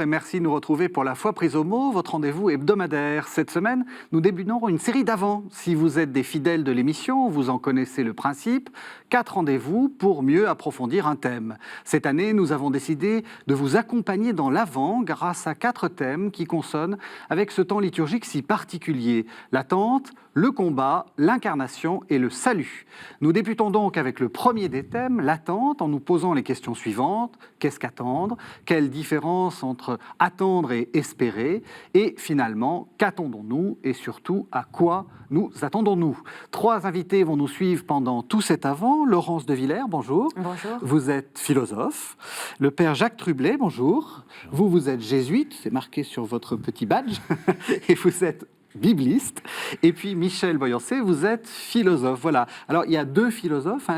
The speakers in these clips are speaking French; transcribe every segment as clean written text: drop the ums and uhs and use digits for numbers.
bonjour et merci de nous retrouver pour La Foi prise au mot, votre rendez-vous hebdomadaire. Cette semaine, nous débutons une série d'avant. Si vous êtes des fidèles de l'émission, vous en connaissez le principe. 4 rendez-vous pour mieux approfondir un thème. Cette année, nous avons décidé de vous accompagner dans l'avant grâce à 4 thèmes qui consonnent avec ce temps liturgique si particulier. L'attente, le combat, l'incarnation et le salut. Nous débutons donc avec le premier des thèmes, l'attente, en nous posant les questions suivantes. Qu'est-ce qu'attendre ? Quelle différence entre attendre et espérer ? Et finalement, qu'attendons-nous et surtout à quoi nous attendons-nous ? 3 invités vont nous suivre pendant tout cet avant. Laurence de Villers, bonjour. Bonjour. Vous êtes philosophe. Le père Jacques Trublet, bonjour. Vous êtes jésuite, c'est marqué sur votre petit badge. Et vous êtes bibliste. Et puis Michel Boyancé, vous êtes philosophe. Voilà. Alors il y a 2 philosophes.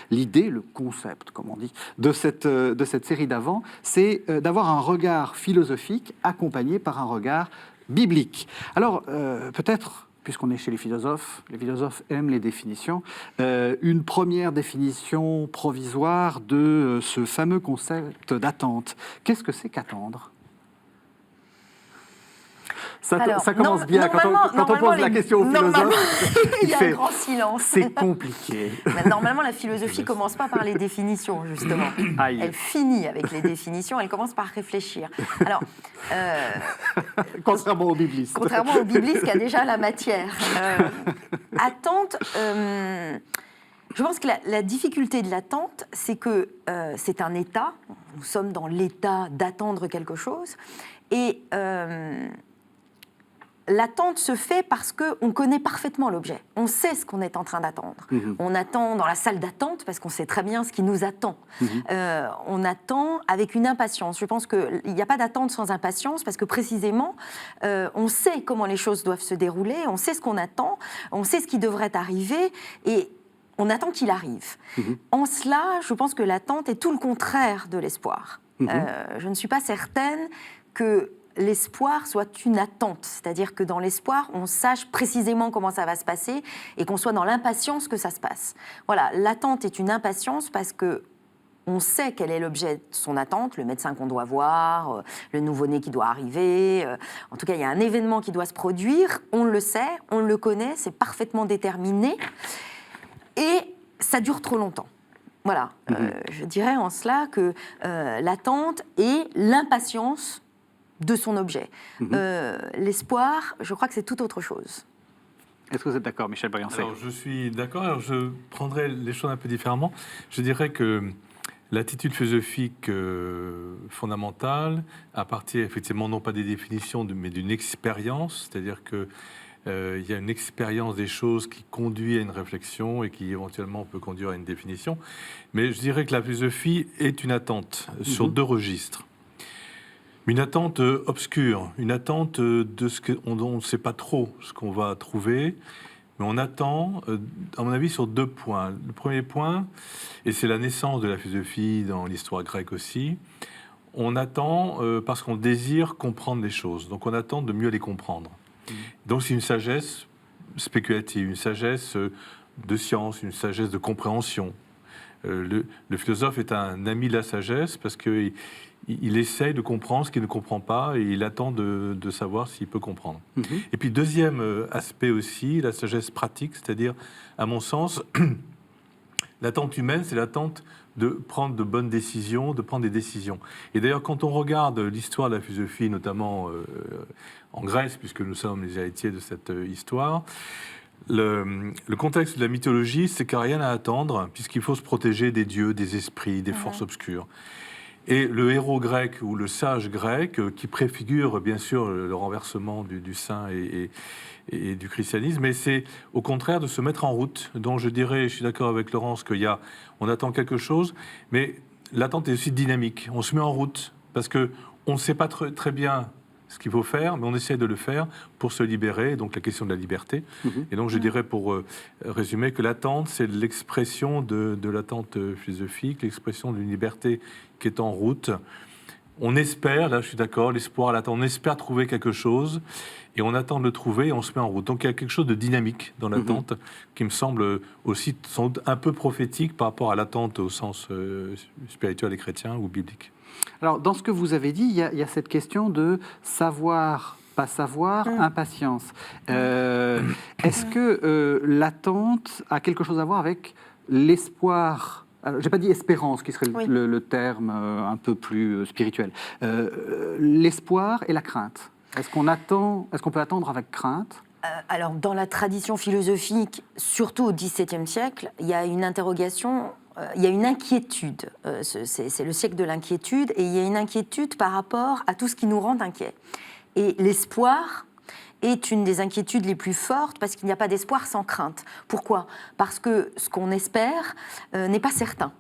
L'idée, le concept, comme on dit, de cette série d'avant, c'est d'avoir un regard philosophique accompagné par un regard biblique. Alors peut-être, puisqu'on est chez les philosophes aiment les définitions, une première définition provisoire de ce fameux concept d'attente. Qu'est-ce que c'est qu'attendre ? Ça commence bien quand on pose la question au philosophe. Il y a un grand silence. C'est compliqué. Mais normalement, la philosophie ne commence pas par les définitions, justement. Aïe. Elle finit avec les définitions, elle commence par réfléchir. Alors, contrairement au bibliste. Contrairement au bibliste qui a déjà la matière. Attente, je pense que la difficulté de l'attente, c'est que c'est un état. Nous sommes dans l'état d'attendre quelque chose. Et l'attente se fait parce qu'on connaît parfaitement l'objet. On sait ce qu'on est en train d'attendre. On attend dans la salle d'attente parce qu'on sait très bien ce qui nous attend. On attend avec une impatience. Je pense qu'il n'y a pas d'attente sans impatience parce que précisément, on sait comment les choses doivent se dérouler, on sait ce qu'on attend, on sait ce qui devrait arriver et on attend qu'il arrive. En cela, je pense que l'attente est tout le contraire de l'espoir. Je ne suis pas certaine que l'espoir soit une attente, c'est-à-dire que dans l'espoir, on sache précisément comment ça va se passer et qu'on soit dans l'impatience que ça se passe. Voilà, l'attente est une impatience parce que on sait quel est l'objet de son attente, le médecin qu'on doit voir, le nouveau-né qui doit arriver. En tout cas, il y a un événement qui doit se produire, on le sait, on le connaît, c'est parfaitement déterminé et ça dure trop longtemps. Voilà, je dirais en cela que l'attente et l'impatience de son objet. L'espoir, je crois que c'est tout autre chose. Est-ce que vous êtes d'accord, Michel Boyancé ? Alors, je suis d'accord. Alors, je prendrais les choses un peu différemment. Je dirais que l'attitude philosophique fondamentale, à partir, effectivement, non pas des définitions, mais d'une expérience, c'est-à-dire que il y a une expérience des choses qui conduit à une réflexion et qui éventuellement peut conduire à une définition. Mais je dirais que la philosophie est une attente sur 2 registres. Une attente obscure, une attente de ce qu'on ne sait pas trop ce qu'on va trouver, mais on attend, à mon avis, sur 2 points. Le premier point, et c'est la naissance de la philosophie dans l'histoire grecque aussi, on attend parce qu'on désire comprendre les choses, donc on attend de mieux les comprendre. Donc c'est une sagesse spéculative, une sagesse de science, une sagesse de compréhension. Le philosophe est un ami de la sagesse parce qu'il essaye de comprendre ce qu'il ne comprend pas et il attend de savoir s'il peut comprendre. Et puis deuxième aspect aussi, la sagesse pratique, c'est-à-dire, à mon sens, l'attente humaine, c'est l'attente de prendre de bonnes décisions, de prendre des décisions. Et d'ailleurs, quand on regarde l'histoire de la philosophie, notamment en Grèce, puisque nous sommes les héritiers de cette histoire, le contexte de la mythologie, c'est qu'il n'y a rien à attendre, puisqu'il faut se protéger des dieux, des esprits, des forces obscures. Et le héros grec ou le sage grec, qui préfigure bien sûr le renversement du saint et du christianisme, mais c'est au contraire de se mettre en route. Donc je dirais, je suis d'accord avec Laurence, on attend quelque chose, mais l'attente est aussi dynamique. On se met en route parce qu'on ne sait pas très bien ce qu'il faut faire, mais on essaie de le faire pour se libérer, donc la question de la liberté. Et donc je dirais, pour résumer, que l'attente, c'est l'expression de l'attente philosophique, l'expression d'une liberté qui est en route on espère, là je suis d'accord, l'espoir, l'attente, on espère trouver quelque chose, et on attend de le trouver, et on se met en route. Donc il y a quelque chose de dynamique dans l'attente, qui me semble aussi sans doute un peu prophétique par rapport à l'attente au sens spirituel et chrétien ou biblique. Alors, dans ce que vous avez dit, il y a cette question de savoir, pas savoir, impatience. Est-ce que l'attente a quelque chose à voir avec l'espoir? Je n'ai pas dit espérance, qui serait le terme un peu plus spirituel. L'espoir et la crainte. Est-ce qu'on peut attendre avec crainte? Alors, dans la tradition philosophique, surtout au XVIIe siècle, il y a une interrogation, il y a une inquiétude. C'est le siècle de l'inquiétude, et il y a une inquiétude par rapport à tout ce qui nous rend inquiets. Et l'espoir est une des inquiétudes les plus fortes, parce qu'il n'y a pas d'espoir sans crainte. Pourquoi? Parce que ce qu'on espère n'est pas certain.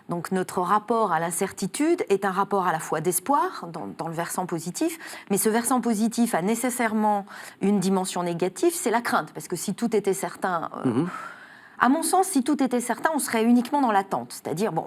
Donc notre rapport à l'incertitude est un rapport à la fois d'espoir, dans le versant positif, mais ce versant positif a nécessairement une dimension négative, c'est la crainte. Parce que si tout était certain, à mon sens, si tout était certain, on serait uniquement dans l'attente. C'est-à-dire, bon,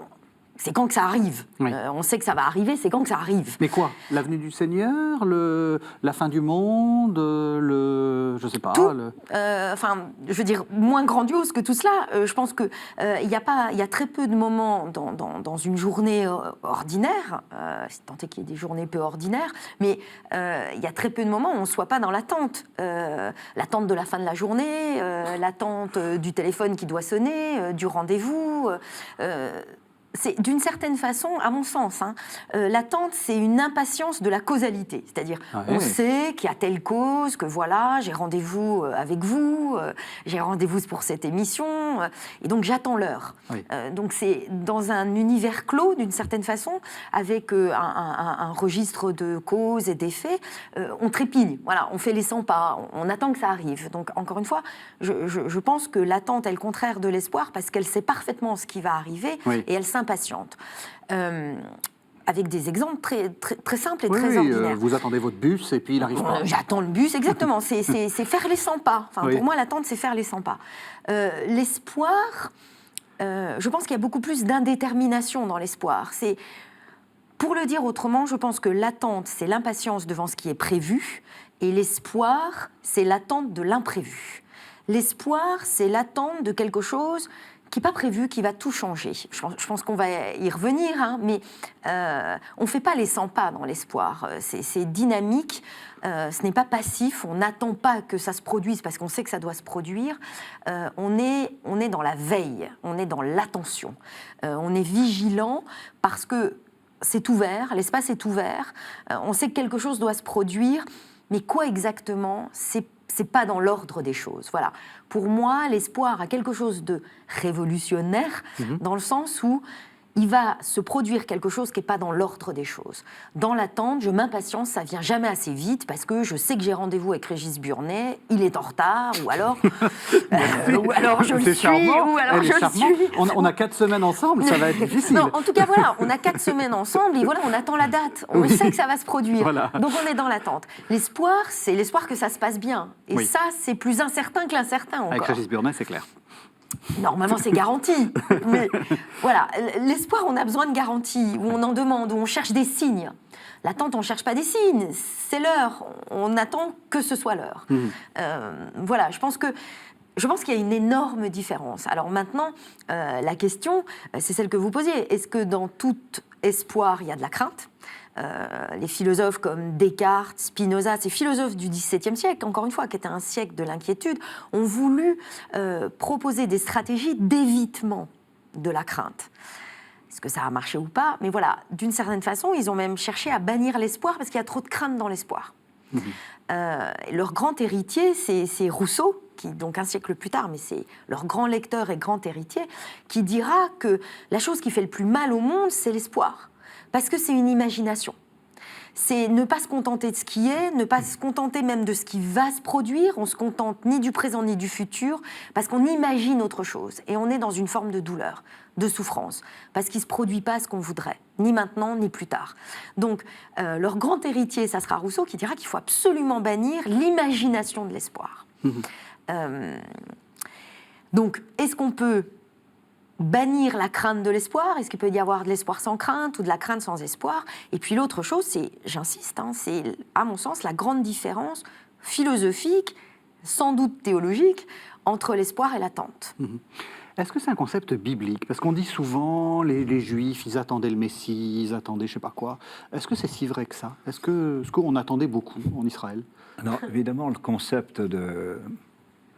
c'est quand que ça arrive. Oui. On sait que ça va arriver, c'est quand que ça arrive. Mais quoi? L'avenue du Seigneur, la fin du monde, je sais pas. Tout. Enfin, je veux dire, moins grandiose que tout cela. Je pense que il y a très peu de moments dans une journée ordinaire, c'est tant est qu'il y ait des journées peu ordinaires, mais il y a très peu de moments où on ne soit pas dans l'attente. L'attente de la fin de la journée, l'attente du téléphone qui doit sonner, du rendez-vous. C'est d'une certaine façon, à mon sens, l'attente, c'est une impatience de la causalité. C'est-à-dire, on sait qu'il y a telle cause, que voilà, j'ai rendez-vous avec vous, j'ai rendez-vous pour cette émission, et donc j'attends l'heure. Oui. Donc c'est dans un univers clos, d'une certaine façon, avec un registre de causes et d'effets, on trépigne, voilà, on fait les 100 pas, on attend que ça arrive. Donc encore une fois, je pense que l'attente est le contraire de l'espoir, parce qu'elle sait parfaitement ce qui va arriver, et elle impatiente. Avec des exemples très simples et très ordinaires. Vous attendez votre bus et puis il n'arrive pas. J'attends le bus, exactement. C'est faire les 100 pas. Enfin, pour moi, l'attente, c'est faire les 100 pas. L'espoir, je pense qu'il y a beaucoup plus d'indétermination dans l'espoir. Pour le dire autrement, je pense que l'attente, c'est l'impatience devant ce qui est prévu, et l'espoir, c'est l'attente de l'imprévu. L'espoir, c'est l'attente de quelque chose qui n'est pas prévu, qui va tout changer. Je pense qu'on va y revenir, mais on ne fait pas les 100 pas dans l'espoir. C'est dynamique, ce n'est pas passif, on n'attend pas que ça se produise parce qu'on sait que ça doit se produire. On est dans la veille, on est dans l'attention. On est vigilant parce que c'est ouvert, l'espace est ouvert, on sait que quelque chose doit se produire, mais quoi exactement, c'est pas dans l'ordre des choses. Voilà. Pour moi, l'espoir a quelque chose de révolutionnaire, dans le sens où il va se produire quelque chose qui n'est pas dans l'ordre des choses. Dans l'attente, je m'impatience, ça ne vient jamais assez vite, parce que je sais que j'ai rendez-vous avec Régis Burnet, il est en retard, ou alors je le suis, ou alors je le suis. On a 4 semaines ensemble, ça va être difficile. Non, en tout cas, voilà, on a 4 semaines ensemble, et voilà, on attend la date. On sait que ça va se produire. Voilà. Donc on est dans l'attente. L'espoir, c'est l'espoir que ça se passe bien. Et ça, c'est plus incertain que l'incertain encore. Avec Régis Burnet, c'est clair. Normalement, c'est garanti. Mais voilà, l'espoir, on a besoin de garanties, où on en demande, où on cherche des signes. L'attente, on ne cherche pas des signes, c'est l'heure. On attend que ce soit l'heure. Voilà, je pense qu'il y a une énorme différence. Alors maintenant, la question, c'est celle que vous posiez. Est-ce que dans tout espoir, il y a de la crainte ? Les philosophes comme Descartes, Spinoza, ces philosophes du XVIIe siècle, encore une fois, qui étaient un siècle de l'inquiétude, ont voulu proposer des stratégies d'évitement de la crainte. Est-ce que ça a marché ou pas? Mais voilà, d'une certaine façon, ils ont même cherché à bannir l'espoir parce qu'il y a trop de crainte dans l'espoir. Leur grand héritier, c'est Rousseau, qui, donc un siècle plus tard, mais c'est leur grand lecteur et grand héritier, qui dira que la chose qui fait le plus mal au monde, c'est l'espoir. Parce que c'est une imagination. C'est ne pas se contenter de ce qui est, ne pas se contenter même de ce qui va se produire. On ne se contente ni du présent ni du futur, parce qu'on imagine autre chose. Et on est dans une forme de douleur, de souffrance, parce qu'il ne se produit pas ce qu'on voudrait, ni maintenant, ni plus tard. Donc, leur grand héritier, ça sera Rousseau, qui dira qu'il faut absolument bannir l'imagination de l'espoir. Donc, est-ce qu'on peut bannir la crainte de l'espoir. Est-ce qu'il peut y avoir de l'espoir sans crainte ou de la crainte sans espoir? Et puis l'autre chose, c'est, j'insiste, c'est à mon sens la grande différence philosophique, sans doute théologique, entre l'espoir et l'attente. Est-ce que c'est un concept biblique? Parce qu'on dit souvent, les Juifs, ils attendaient le Messie, ils attendaient je ne sais pas quoi. Est-ce que c'est si vrai que ça? Est-ce qu'on attendait beaucoup en Israël? Alors, évidemment, le concept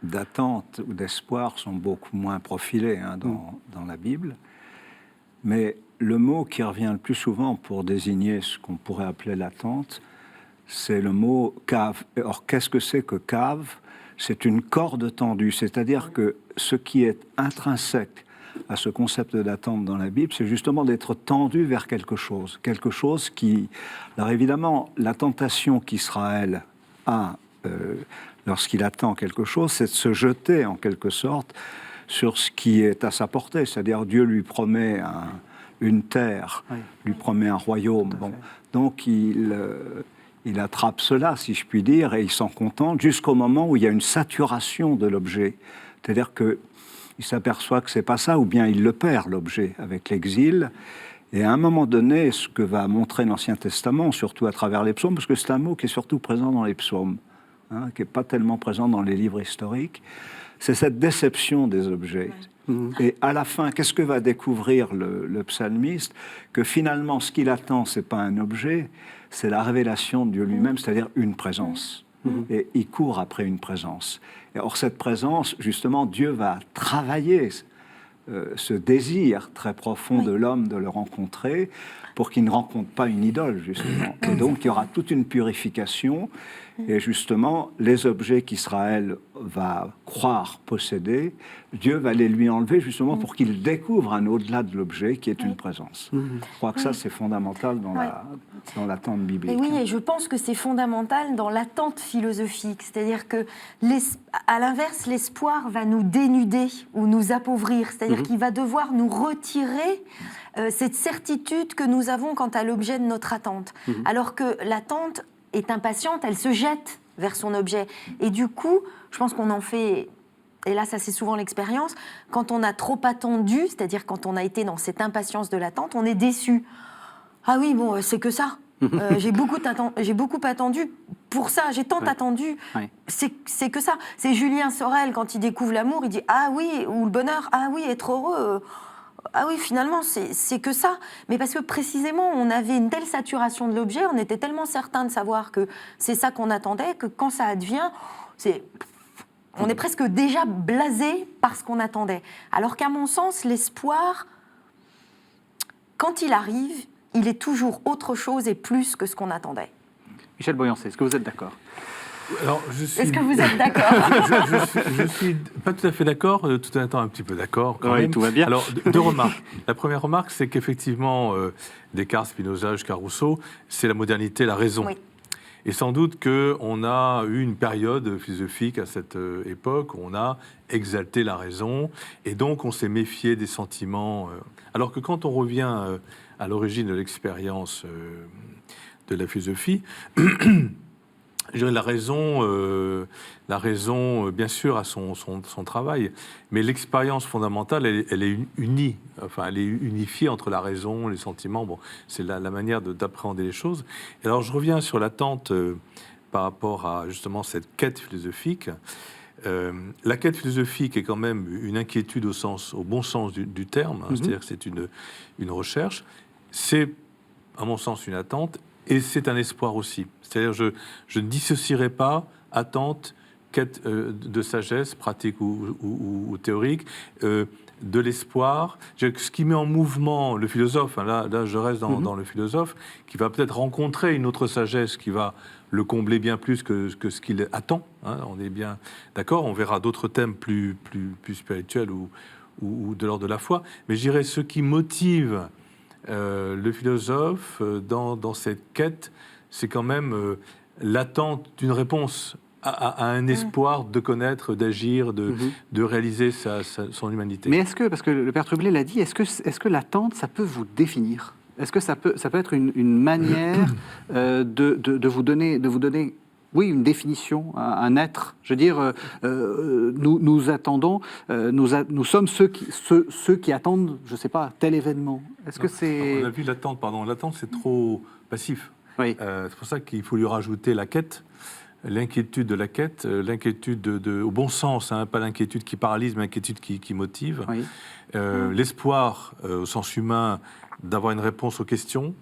d'attente ou d'espoir sont beaucoup moins profilés dans la Bible. Mais le mot qui revient le plus souvent pour désigner ce qu'on pourrait appeler l'attente, c'est le mot cave. Or, qu'est-ce que c'est que cave? C'est une corde tendue, c'est-à-dire que ce qui est intrinsèque à ce concept d'attente dans la Bible, c'est justement d'être tendu vers quelque chose qui... Alors évidemment, la tentation qu'Israël a lorsqu'il attend quelque chose, c'est de se jeter en quelque sorte sur ce qui est à sa portée, c'est-à-dire Dieu lui promet une terre, lui promet un royaume. Bon. Donc il attrape cela, si je puis dire, et il s'en contente jusqu'au moment où il y a une saturation de l'objet. C'est-à-dire qu'il s'aperçoit que ce n'est pas ça, ou bien il le perd, l'objet, avec l'exil. Et à un moment donné, ce que va montrer l'Ancien Testament, surtout à travers les psaumes, parce que c'est un mot qui est surtout présent dans les psaumes, qui n'est pas tellement présent dans les livres historiques, c'est cette déception des objets. Et à la fin, qu'est-ce que va découvrir le psalmiste? Que finalement, ce qu'il attend, ce n'est pas un objet, c'est la révélation de Dieu lui-même, c'est-à-dire une présence. Et il court après une présence. Et or, cette présence, justement, Dieu va travailler ce désir très profond de l'homme de le rencontrer pour qu'il ne rencontre pas une idole, justement. Et donc, il y aura toute une purification. Et justement, les objets qu'Israël va croire posséder, Dieu va les lui enlever justement pour qu'il découvre un au-delà de l'objet qui est une présence. Je crois que ça, c'est fondamental dans l'attente biblique. Et oui, et je pense que c'est fondamental dans l'attente philosophique. C'est-à-dire que, à l'inverse, l'espoir va nous dénuder ou nous appauvrir. C'est-à-dire qu'il va devoir nous retirer cette certitude que nous avons quant à l'objet de notre attente. Alors que l'attente est impatiente, elle se jette vers son objet. Et du coup, je pense qu'on en fait, et là ça c'est souvent l'expérience, quand on a trop attendu, c'est-à-dire quand on a été dans cette impatience de l'attente, on est déçu. Ah oui, bon, c'est que ça. J'ai beaucoup attendu pour ça, j'ai tant attendu, c'est que ça. C'est Julien Sorel, quand il découvre l'amour, il dit « Ah oui », ou le bonheur, « Ah oui, être heureux ». Ah oui, finalement, c'est que ça. Mais parce que précisément, on avait une telle saturation de l'objet, on était tellement certain de savoir que c'est ça qu'on attendait, que quand ça advient, on est presque déjà blasé par ce qu'on attendait. Alors qu'à mon sens, l'espoir, quand il arrive, il est toujours autre chose et plus que ce qu'on attendait. Michel Boyancé, est-ce que vous êtes d'accord? Alors, Est-ce que vous êtes d'accord? je suis pas tout à fait d'accord, tout en étant un petit peu d'accord quand même. Tout va bien. Alors, deux remarques. La première remarque, c'est qu'effectivement, Descartes, Spinoza, jusqu'à Rousseau, c'est la modernité, la raison. Oui. Et sans doute qu'on a eu une période philosophique à cette époque où on a exalté la raison, et donc on s'est méfié des sentiments. Alors que quand on revient à l'origine de l'expérience de la philosophie, je dirais la raison, bien sûr, a son travail, mais l'expérience fondamentale, elle est unie, enfin, elle est unifiée entre la raison, les sentiments. Bon, c'est la manière d'appréhender les choses. Et alors, je reviens sur l'attente par rapport à justement cette quête philosophique. La quête philosophique est quand même une inquiétude au bon sens du terme, c'est-à-dire que c'est une recherche. C'est, à mon sens, une attente. Et c'est un espoir aussi. C'est-à-dire, je ne dissocierai pas attente, quête de sagesse, pratique ou théorique, de l'espoir. Ce qui met en mouvement le philosophe, là je reste dans le philosophe, qui va peut-être rencontrer une autre sagesse qui va le combler bien plus que ce qu'il attend. On est bien d'accord, on verra d'autres thèmes plus spirituels ou de l'ordre de la foi. Mais je dirais, ce qui motive le philosophe, dans cette quête, c'est quand même l'attente d'une réponse à un espoir de connaître, d'agir, de réaliser son humanité. Mais est-ce que, parce que le Père Trublet l'a dit, est-ce que l'attente, ça peut vous définir? Est-ce que ça peut être une manière de vous donner Oui, une définition, un être. Je veux dire, nous attendons, nous sommes ceux qui attendent, je ne sais pas, tel événement. Est-ce que c'est... On a vu l'attente, pardon. L'attente, c'est trop passif. Oui. C'est pour ça qu'il faut lui rajouter la quête, l'inquiétude de la quête, l'inquiétude au bon sens, hein, pas l'inquiétude qui paralyse, mais l'inquiétude qui motive. Oui. L'espoir, au sens humain, d'avoir une réponse aux questions.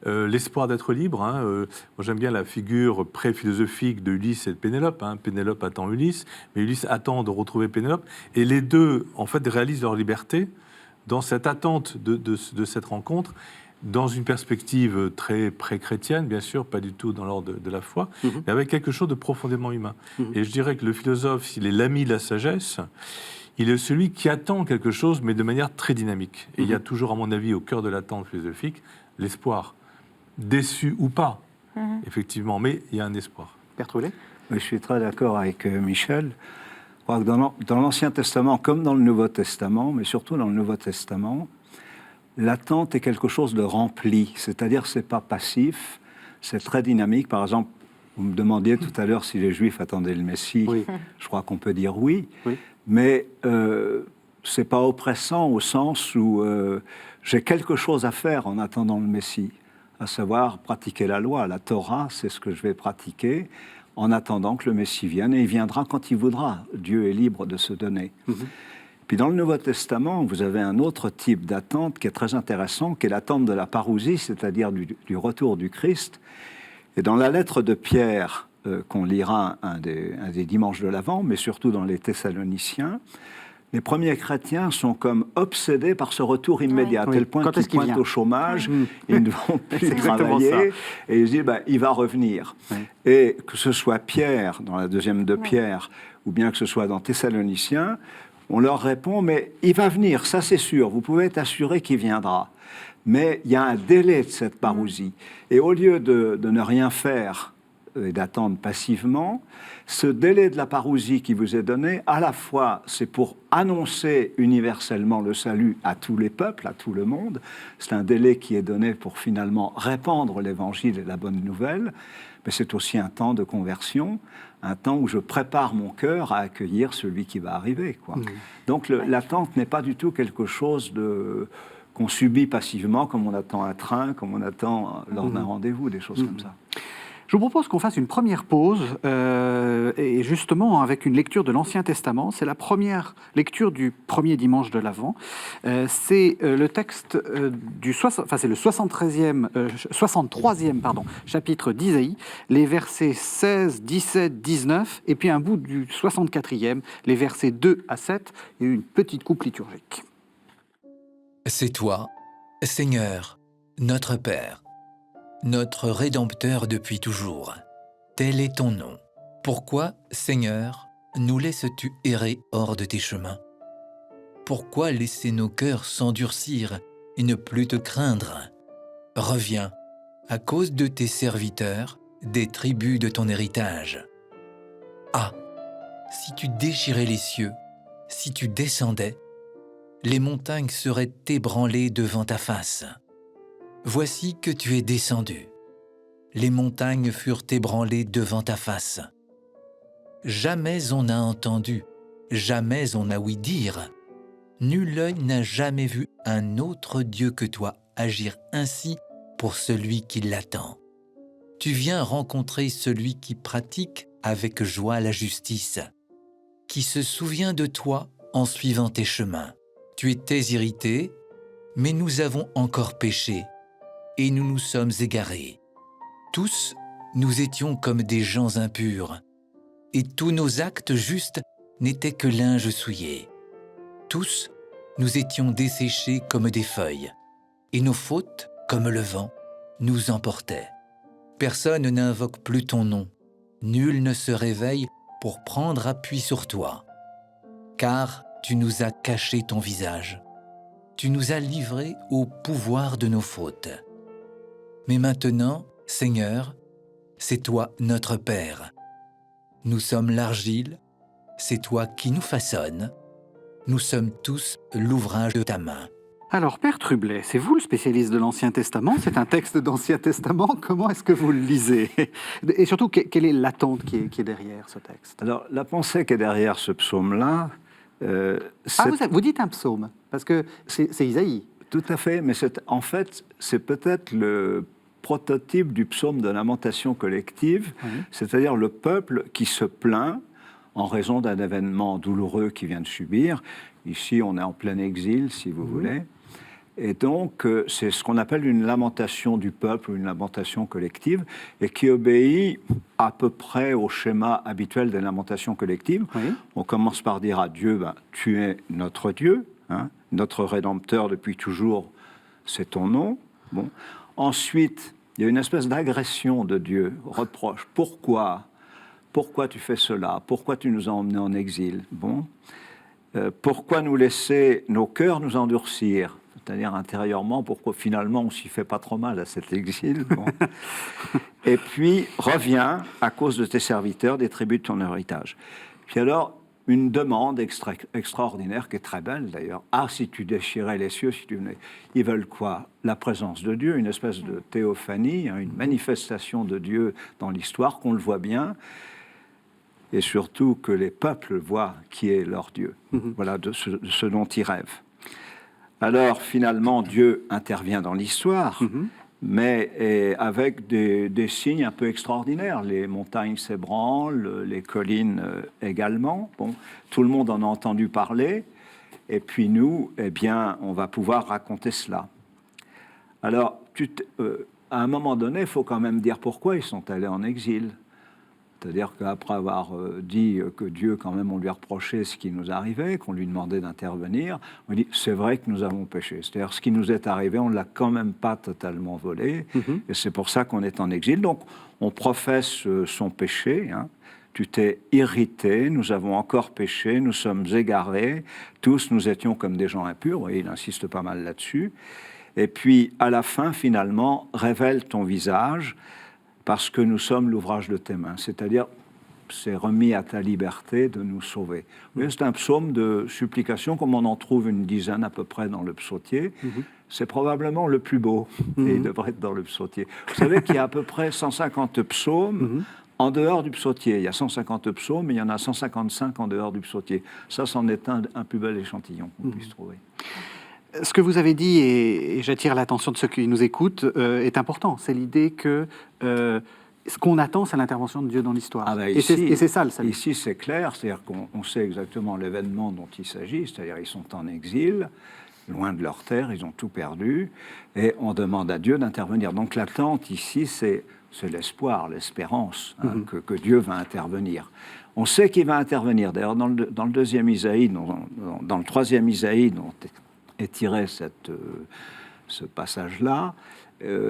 L'espoir d'être libre. Hein, moi, j'aime bien la figure pré-philosophique de Ulysse et de Pénélope. Hein. Pénélope attend Ulysse, mais Ulysse attend de retrouver Pénélope. Et les deux, en fait, réalisent leur liberté dans cette attente de cette rencontre, dans une perspective très pré-chrétienne, bien sûr, pas du tout dans l'ordre de la foi, mais avec quelque chose de profondément humain. Et je dirais que le philosophe, s'il est l'ami de la sagesse, il est celui qui attend quelque chose, mais de manière très dynamique. Et il y a toujours, à mon avis, au cœur de l'attente philosophique, l'espoir. Déçu ou pas, effectivement, mais il y a un espoir. Pierre Trullet ? Je suis très d'accord avec Michel. Je crois que dans l'Ancien Testament, comme dans le Nouveau Testament, mais surtout dans le Nouveau Testament, l'attente est quelque chose de rempli, c'est-à-dire c'est pas passif, c'est très dynamique. Par exemple, vous me demandiez tout à l'heure si les Juifs attendaient le Messie. Oui. Je crois qu'on peut dire oui. Mais c'est pas oppressant au sens où j'ai quelque chose à faire en attendant le Messie, à savoir pratiquer la loi. La Torah, c'est ce que je vais pratiquer en attendant que le Messie vienne, et il viendra quand il voudra. Dieu est libre de se donner. Puis dans le Nouveau Testament, vous avez un autre type d'attente qui est très intéressant, qui est l'attente de la parousie, c'est-à-dire du retour du Christ. Et dans la lettre de Pierre, qu'on lira un des dimanches de l'Avent, mais surtout dans les Thessaloniciens, les premiers chrétiens sont comme obsédés par ce retour immédiat, à tel point qu'ils pointent au chômage, ils ne vont plus travailler, et ils disent il va revenir. Et que ce soit Pierre, dans la deuxième de Pierre, ou bien que ce soit dans Thessaloniciens, on leur répond, mais il va venir, ça c'est sûr, vous pouvez être assuré qu'il viendra. Mais il y a un délai de cette parousie. Et au lieu de ne rien faire et d'attendre passivement, ce délai de la parousie qui vous est donné, à la fois, c'est pour annoncer universellement le salut à tous les peuples, à tout le monde. C'est un délai qui est donné pour finalement répandre l'évangile et la bonne nouvelle, mais c'est aussi un temps de conversion, un temps où je prépare mon cœur à accueillir celui qui va arriver, quoi. Donc l'attente n'est pas du tout quelque chose qu'on subit passivement, comme on attend un train, comme on attend lors d'un rendez-vous, des choses comme ça. Je vous propose qu'on fasse une première pause, et justement avec une lecture de l'Ancien Testament. C'est la première lecture du premier dimanche de l'Avent. C'est le texte c'est le 63e chapitre d'Isaïe, les versets 16, 17, 19, et puis un bout du 64e, les versets 2 à 7, et une petite coupe liturgique. C'est toi, Seigneur, notre Père, notre Rédempteur depuis toujours. Tel est ton nom. Pourquoi, Seigneur, nous laisses-tu errer hors de tes chemins? Pourquoi laisser nos cœurs s'endurcir et ne plus te craindre? Reviens, à cause de tes serviteurs, des tribus de ton héritage. Ah, si tu déchirais les cieux, si tu descendais, les montagnes seraient ébranlées devant ta face. Voici que tu es descendu. Les montagnes furent ébranlées devant ta face. Jamais on n'a entendu, jamais on n'a ouï dire. Nul œil n'a jamais vu un autre Dieu que toi agir ainsi pour celui qui l'attend. Tu viens rencontrer celui qui pratique avec joie la justice, qui se souvient de toi en suivant tes chemins. Tu étais irrité, mais nous avons encore péché, et nous nous sommes égarés. Tous, nous étions comme des gens impurs, et tous nos actes justes n'étaient que linge souillé. Tous, nous étions desséchés comme des feuilles, et nos fautes, comme le vent, nous emportaient. Personne n'invoque plus ton nom, nul ne se réveille pour prendre appui sur toi, car tu nous as caché ton visage. Tu nous as livrés au pouvoir de nos fautes. Mais maintenant, Seigneur, c'est toi notre Père. Nous sommes l'argile, c'est toi qui nous façonnes. Nous sommes tous l'ouvrage de ta main. Alors, Père Trublet, c'est vous le spécialiste de l'Ancien Testament, c'est un texte d'Ancien Testament, comment est-ce que vous le lisez? Et surtout, quelle est l'attente qui est derrière ce texte? Alors, la pensée qui est derrière ce psaume-là, vous dites un psaume, parce que c'est Isaïe. Tout à fait, mais en fait, c'est peut-être le prototype du psaume de lamentation collective, c'est-à-dire le peuple qui se plaint en raison d'un événement douloureux qu'il vient de subir. Ici, on est en plein exil, si vous voulez. Et donc, c'est ce qu'on appelle une lamentation du peuple, ou une lamentation collective, et qui obéit à peu près au schéma habituel des lamentations collectives. On commence par dire à Dieu, tu es notre Dieu, hein, notre Rédempteur depuis toujours, c'est ton nom. Bon. Ensuite, il y a une espèce d'agression de Dieu, reproche. Pourquoi tu fais cela? Pourquoi tu nous as emmenés en exil? Bon. Pourquoi nous laisser nos cœurs nous endurcir? C'est-à-dire intérieurement, pourquoi finalement on s'y fait pas trop mal à cet exil. Bon. Et puis, reviens à cause de tes serviteurs, des tribus de ton héritage. Puis alors, une demande extraordinaire qui est très belle d'ailleurs. Ah, si tu déchirais les cieux, si tu venais. Ils veulent quoi? La présence de Dieu, une espèce de théophanie, hein, une manifestation de Dieu dans l'histoire, qu'on le voit bien. Et surtout que les peuples voient qui est leur Dieu. Voilà de ce dont ils rêvent. Alors, finalement, Dieu intervient dans l'histoire, mais avec des signes un peu extraordinaires. Les montagnes s'ébranlent, les collines également. Bon, tout le monde en a entendu parler. Et puis nous, eh bien, on va pouvoir raconter cela. Alors, à un moment donné, il faut quand même dire pourquoi ils sont allés en exil. C'est-à-dire qu'après avoir dit que Dieu, quand même, on lui reprochait ce qui nous arrivait, qu'on lui demandait d'intervenir, on dit, c'est vrai que nous avons péché. C'est-à-dire, ce qui nous est arrivé, on ne l'a quand même pas totalement volé, et c'est pour ça qu'on est en exil. Donc, on professe son péché, hein. Tu t'es irrité, nous avons encore péché, nous sommes égarés, tous nous étions comme des gens impurs, et il insiste pas mal là-dessus. Et puis, à la fin, finalement, révèle ton visage, parce que nous sommes l'ouvrage de tes mains. C'est-à-dire, c'est remis à ta liberté de nous sauver. C'est un psaume de supplication, comme on en trouve une dizaine à peu près dans le psautier. C'est probablement le plus beau, et il devrait être dans le psautier. Vous savez qu'il y a à peu près 150 psaumes en dehors du psautier. Il y a 150 psaumes, mais il y en a 155 en dehors du psautier. Ça, c'en est un plus bel échantillon qu'on puisse trouver. Ce que vous avez dit, et j'attire l'attention de ceux qui nous écoutent, est important. C'est l'idée que ce qu'on attend, c'est l'intervention de Dieu dans l'histoire. Ah ben et c'est ça le salut. Ici, c'est clair, c'est-à-dire qu'on sait exactement l'événement dont il s'agit, c'est-à-dire ils sont en exil, loin de leur terre, ils ont tout perdu, et on demande à Dieu d'intervenir. Donc l'attente ici, c'est l'espoir, l'espérance, hein, que Dieu va intervenir. On sait qu'il va intervenir. D'ailleurs, dans le deuxième Isaïe, dans le troisième Isaïe, dont est tiré ce passage-là,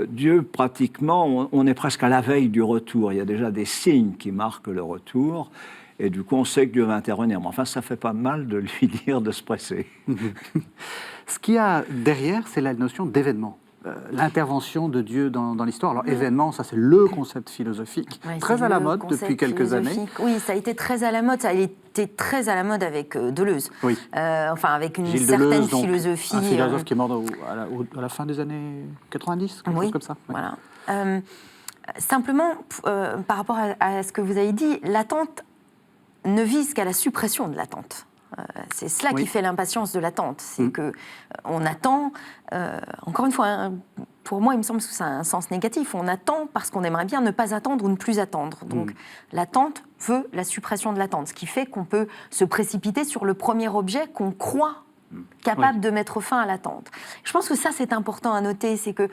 Dieu, pratiquement, on est presque à la veille du retour. Il y a déjà des signes qui marquent le retour, et du coup, on sait que Dieu va intervenir. Mais enfin, ça fait pas mal de lui dire de se presser. Ce qu'il y a derrière, c'est la notion d'événement. L'intervention de Dieu dans l'histoire. Alors, événement, ça c'est le concept philosophique, très à la mode depuis quelques années. Oui, ça a été très à la mode. Ça a été très à la mode avec Deleuze. Oui. Enfin, avec une Gilles certaine Deleuze, donc, philosophie. Un philosophe qui est mort à la fin des années 90, quelque chose comme ça. Oui. Voilà. Simplement, par rapport à ce que vous avez dit, l'attente ne vise qu'à la suppression de l'attente. C'est cela qui fait l'impatience de l'attente. C'est qu'on attend, encore une fois, hein, pour moi, il me semble que ça a un sens négatif. On attend parce qu'on aimerait bien ne pas attendre ou ne plus attendre. Donc, l'attente veut la suppression de l'attente, ce qui fait qu'on peut se précipiter sur le premier objet qu'on croit capable de mettre fin à l'attente. Je pense que ça, c'est important à noter. C'est que,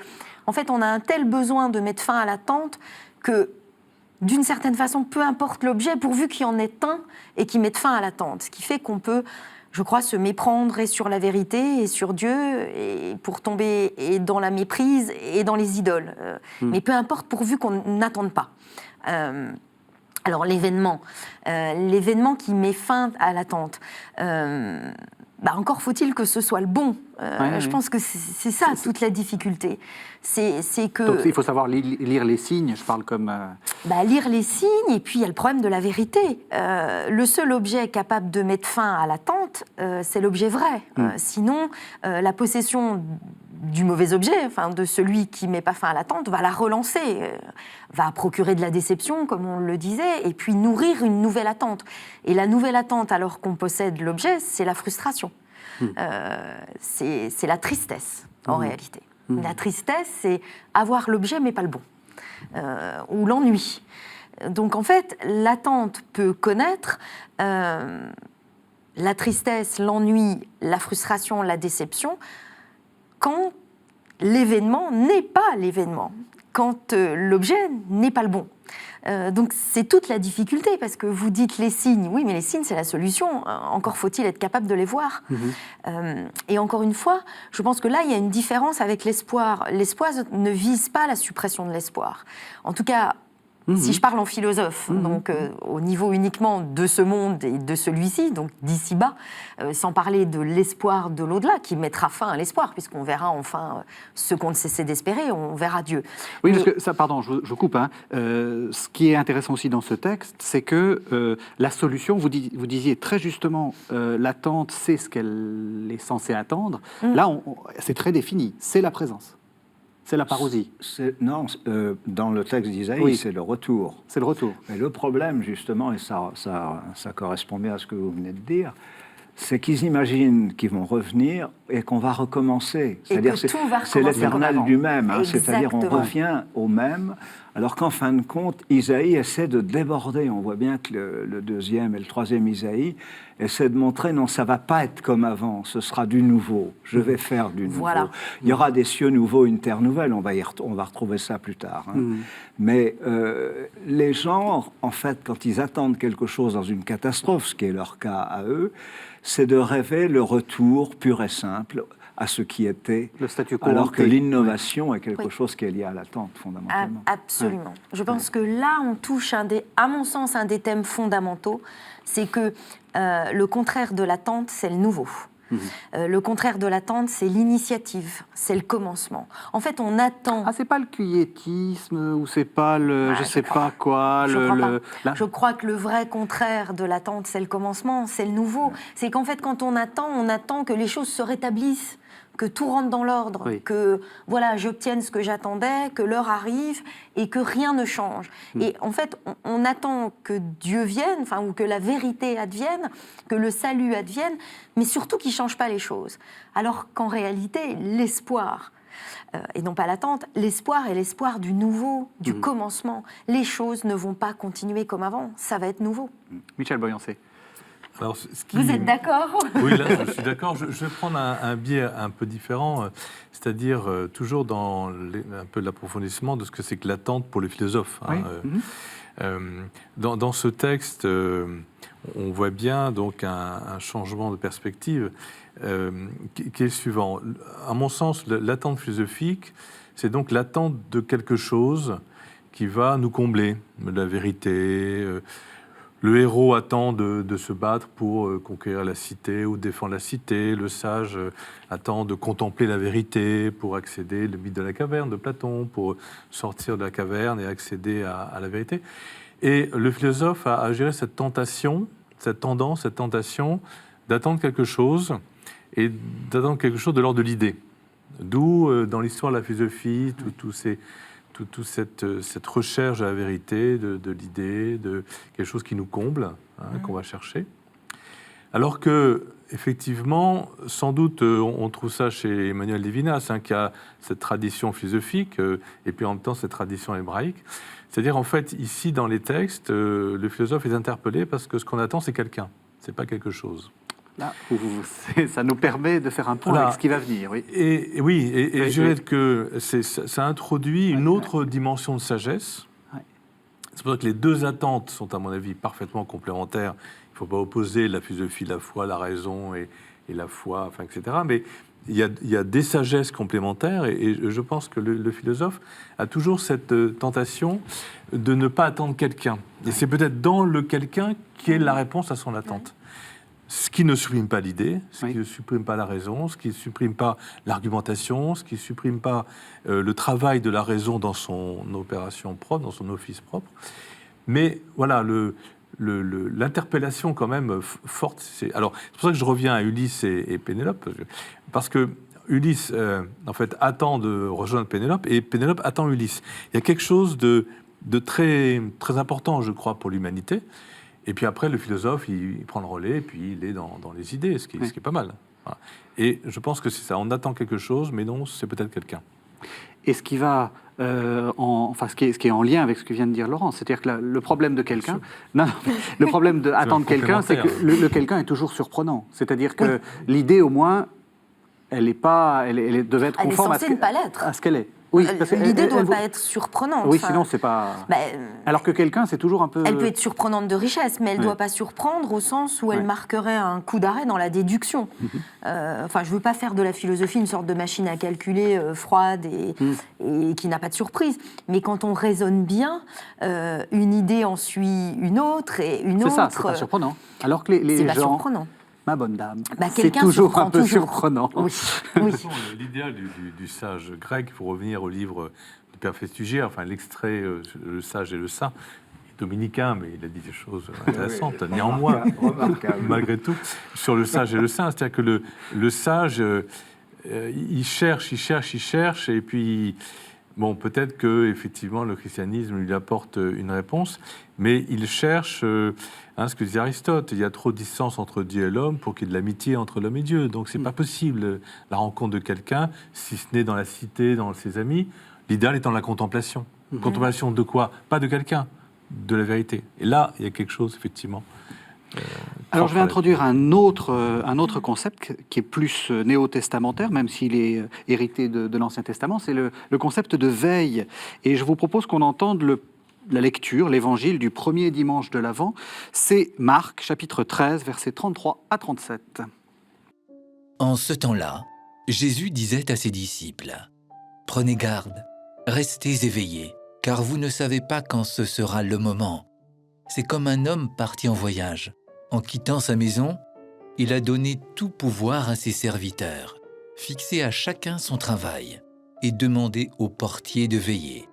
en fait, on a un tel besoin de mettre fin à l'attente que, d'une certaine façon, peu importe l'objet, pourvu qu'il y en ait un et qu'il mette fin à l'attente. Ce qui fait qu'on peut, je crois, se méprendre et sur la vérité et sur Dieu, et pour tomber et dans la méprise et dans les idoles. Mais peu importe, pourvu qu'on n'attende pas. Alors l'événement qui met fin à l'attente, encore faut-il que ce soit le bon. Je pense que c'est ça toute la difficulté. C'est que... Donc il faut savoir lire les signes, je parle comme... lire les signes, et puis il y a le problème de la vérité. Le seul objet capable de mettre fin à l'attente, c'est l'objet vrai. Sinon, la possession du mauvais objet, enfin de celui qui ne met pas fin à l'attente, va la relancer, va procurer de la déception, comme on le disait, et puis nourrir une nouvelle attente. Et la nouvelle attente, alors qu'on possède l'objet, c'est la frustration. C'est la tristesse, en réalité. La tristesse, c'est avoir l'objet, mais pas le bon. Ou l'ennui. Donc, en fait, l'attente peut connaître la tristesse, l'ennui, la frustration, la déception, quand l'événement n'est pas l'événement, quand l'objet n'est pas le bon. Donc c'est toute la difficulté, parce que vous dites les signes, oui, mais les signes c'est la solution, encore faut-il être capable de les voir. Et encore une fois, je pense que là il y a une différence avec l'espoir. L'espoir ne vise pas la suppression de l'espoir. En tout cas, si je parle en philosophe, donc au niveau uniquement de ce monde et de celui-ci, donc d'ici-bas, sans parler de l'espoir de l'au-delà, qui mettra fin à l'espoir, puisqu'on verra enfin ce qu'on ne cessait d'espérer, on verra Dieu. Oui, parce que ça, pardon, je coupe. Ce qui est intéressant aussi dans ce texte, c'est que la solution, vous disiez très justement, l'attente, c'est ce qu'elle est censée attendre. Là, c'est très défini, c'est la présence. C'est la parousie. Non, dans le texte d'Isaïe, c'est le retour. C'est le retour. Mais le problème, justement, et ça correspond bien à ce que vous venez de dire, c'est qu'ils imaginent qu'ils vont revenir et qu'on va recommencer. C'est-à-dire c'est l'éternel du même. C'est-à-dire on revient au même, alors qu'en fin de compte, Isaïe essaie de déborder. On voit bien que le deuxième et le troisième Isaïe essaient de montrer, non, ça ne va pas être comme avant, ce sera du nouveau. Je vais faire du nouveau. Voilà. Il y aura des cieux nouveaux, une terre nouvelle, on va retrouver ça plus tard. Mais les gens, en fait, quand ils attendent quelque chose dans une catastrophe, ce qui est leur cas à eux, c'est de rêver le retour pur et simple à ce qui était, le statu quo, alors que l'innovation est quelque chose qui est lié à l'attente, fondamentalement. Absolument. Je pense que là, on touche, à mon sens, un des thèmes fondamentaux, c'est que le contraire de l'attente, c'est le nouveau. Le contraire de l'attente, c'est l'initiative, c'est le commencement. En fait, on attend... c'est pas le quiétisme, ou c'est pas le... je sais pas quoi... Je crois que le vrai contraire de l'attente, c'est le commencement, c'est le nouveau. C'est qu'en fait, quand on attend que les choses se rétablissent, que tout rentre dans l'ordre, que voilà, j'obtienne ce que j'attendais, que l'heure arrive et que rien ne change. Et en fait, on attend que Dieu vienne, ou que la vérité advienne, que le salut advienne, mais surtout qu'il ne change pas les choses. Alors qu'en réalité, l'espoir, et non pas l'attente, l'espoir est l'espoir du nouveau, du commencement. Les choses ne vont pas continuer comme avant, ça va être nouveau. Michel Boyancé. Alors, Vous êtes d'accord? Oui, là, je suis d'accord. Je vais prendre un biais un peu différent, c'est-à-dire toujours dans un peu l'approfondissement de ce que c'est que l'attente pour les philosophes. Dans ce texte, on voit bien donc un changement de perspective qui est le suivant. À mon sens, l'attente philosophique, c'est donc l'attente de quelque chose qui va nous combler, de la vérité. Le héros attend de se battre pour conquérir la cité ou défendre la cité. Le sage attend de contempler la vérité pour accéder, le mythe de la caverne de Platon, pour sortir de la caverne et accéder à la vérité. Et le philosophe a géré cette tentation, cette tentation d'attendre quelque chose et d'attendre quelque chose de l'ordre de l'idée. D'où, dans l'histoire de la philosophie, toute cette recherche de la vérité, de l'idée, de quelque chose qui nous comble, qu'on va chercher. Alors que, effectivement, sans doute, on trouve ça chez Emmanuel Levinas, qui a cette tradition philosophique, et puis en même temps cette tradition hébraïque. C'est-à-dire, en fait, ici, dans les textes, le philosophe est interpellé parce que ce qu'on attend, c'est quelqu'un, c'est pas quelque chose. Là, ça nous permet de faire un point avec ce qui va venir. Oui. Et je dirais que ça introduit une autre dimension de sagesse. C'est pour ça que les deux attentes sont, à mon avis, parfaitement complémentaires. Il ne faut pas opposer la philosophie, la foi, la raison et la foi, etc. Mais il y a des sagesses complémentaires et je pense que le philosophe a toujours cette tentation de ne pas attendre quelqu'un. Et c'est peut-être dans le quelqu'un qui est la réponse à son attente. ce qui ne supprime pas l'idée, ce Oui. qui ne supprime pas la raison, ce qui ne supprime pas l'argumentation, ce qui ne supprime pas le travail de la raison dans son opération propre, dans son office propre. Mais voilà, l'interpellation quand même forte. Alors, c'est pour ça que je reviens à Ulysse et Pénélope, parce que Ulysse, en fait, attend de rejoindre Pénélope, et Pénélope attend Ulysse. Il y a quelque chose de très, très important, je crois, pour l'humanité. Et puis après, le philosophe, il prend le relais, et puis il est dans les idées, ce qui est pas mal. Voilà. Et je pense que c'est ça. On attend quelque chose, mais non, c'est peut-être quelqu'un. Et ce qui va, ce qui est en lien avec ce que vient de dire Laurent, c'est-à-dire que le problème de quelqu'un, le problème d'attendre quelqu'un, c'est que le quelqu'un est toujours surprenant. C'est-à-dire que l'idée, au moins, elle devait être conforme Elle est censée ne pas l'être. à ce qu'elle est. Oui, parce que L'idée ne doit pas être surprenante. Oui, sinon c'est pas. Alors que quelqu'un, c'est toujours un peu. Elle peut être surprenante de richesse, mais elle ne doit pas surprendre au sens où elle marquerait un coup d'arrêt dans la déduction. Je ne veux pas faire de la philosophie une sorte de machine à calculer froide et qui n'a pas de surprise. Mais quand on raisonne bien, une idée en suit une autre et une autre. C'est ça, c'est pas surprenant. Alors que les c'est pas gens. Surprenant. Ma bonne dame, c'est quelqu'un toujours un peu toujours. surprenant. Oui. L'idéal du sage grec, pour revenir au livre du Père Festugère, enfin l'extrait Le sage et le saint, il est dominicain, mais il a dit des choses intéressantes, néanmoins, malgré tout, sur le sage et le saint. C'est-à-dire que le sage, il cherche, et puis... Bon, peut-être que effectivement le christianisme lui apporte une réponse, mais il cherche ce que disait Aristote. Il y a trop de distance entre Dieu et l'homme pour qu'il y ait de l'amitié entre l'homme et Dieu. Donc c'est pas possible la rencontre de quelqu'un, si ce n'est dans la cité, dans ses amis. L'idéal étant la contemplation. Contemplation de quoi? Pas de quelqu'un, de la vérité. Et là, il y a quelque chose effectivement. Alors je vais introduire un autre concept qui est plus néo-testamentaire, même s'il est hérité de l'Ancien Testament, c'est le concept de veille. Et je vous propose qu'on entende la lecture, l'évangile du premier dimanche de l'Avent. C'est Marc, chapitre 13, versets 33 à 37. En ce temps-là, Jésus disait à ses disciples, « Prenez garde, restez éveillés, car vous ne savez pas quand ce sera le moment. C'est comme un homme parti en voyage. En quittant sa maison, il a donné tout pouvoir à ses serviteurs, fixé à chacun son travail et demandé au portier de veiller.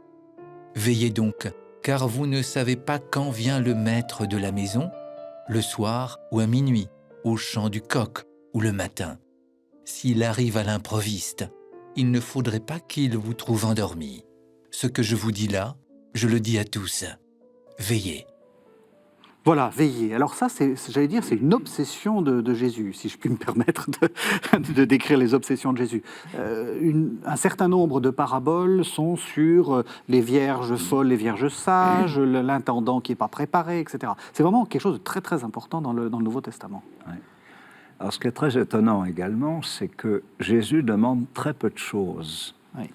Veillez donc, car vous ne savez pas quand vient le maître de la maison, le soir ou à minuit, au chant du coq ou le matin. S'il arrive à l'improviste, il ne faudrait pas qu'il vous trouve endormi. Ce que je vous dis là, je le dis à tous. Veillez. » Voilà, veiller. Alors ça, j'allais dire, c'est une obsession de Jésus, si je puis me permettre de décrire les obsessions de Jésus. Un certain nombre de paraboles sont sur les vierges folles, les vierges sages, l'intendant qui n'est pas préparé, etc. C'est vraiment quelque chose de très très important dans le Nouveau Testament. Ouais. Alors ce qui est très étonnant également, c'est que Jésus demande très peu de choses. Oui.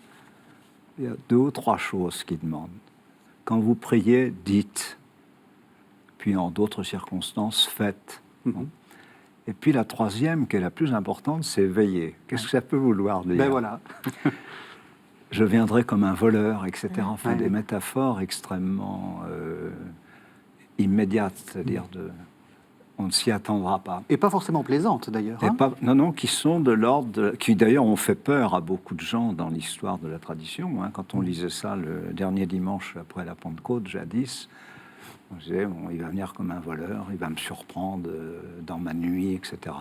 Il y a 2 ou 3 choses qu'il demande. Quand vous priez, dites. Puis en d'autres circonstances, faites. Et puis la troisième, qui est la plus importante, c'est veiller. Qu'est-ce que ça peut vouloir dire? Ben voilà. Je viendrai comme un voleur, etc. Enfin, des métaphores extrêmement immédiates, c'est-à-dire on ne s'y attendra pas. Et pas forcément plaisantes, d'ailleurs. Non, qui sont de l'ordre... qui d'ailleurs ont fait peur à beaucoup de gens dans l'histoire de la tradition. Quand on lisait ça le dernier dimanche après la Pentecôte, jadis, on disait, il va venir comme un voleur, il va me surprendre dans ma nuit, etc.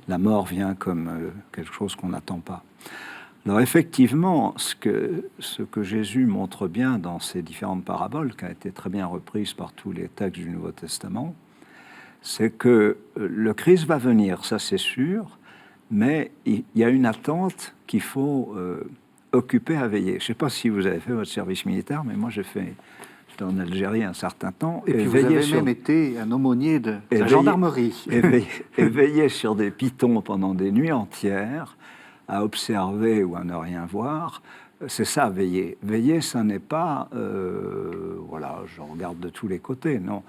La mort vient comme quelque chose qu'on n'attend pas. Alors effectivement, ce que Jésus montre bien dans ces différentes paraboles, qui a été très bien reprise par tous les textes du Nouveau Testament, c'est que le Christ va venir, ça c'est sûr, mais il y a une attente qu'il faut occuper à veiller. Je ne sais pas si vous avez fait votre service militaire, mais moi j'étais en Algérie un certain temps. Et puis vous avez même été un aumônier de la gendarmerie. Et veiller sur des pitons pendant des nuits entières, à observer ou à ne rien voir, c'est ça, veiller. Veiller, ça n'est pas, voilà, je regarde de tous les côtés, non.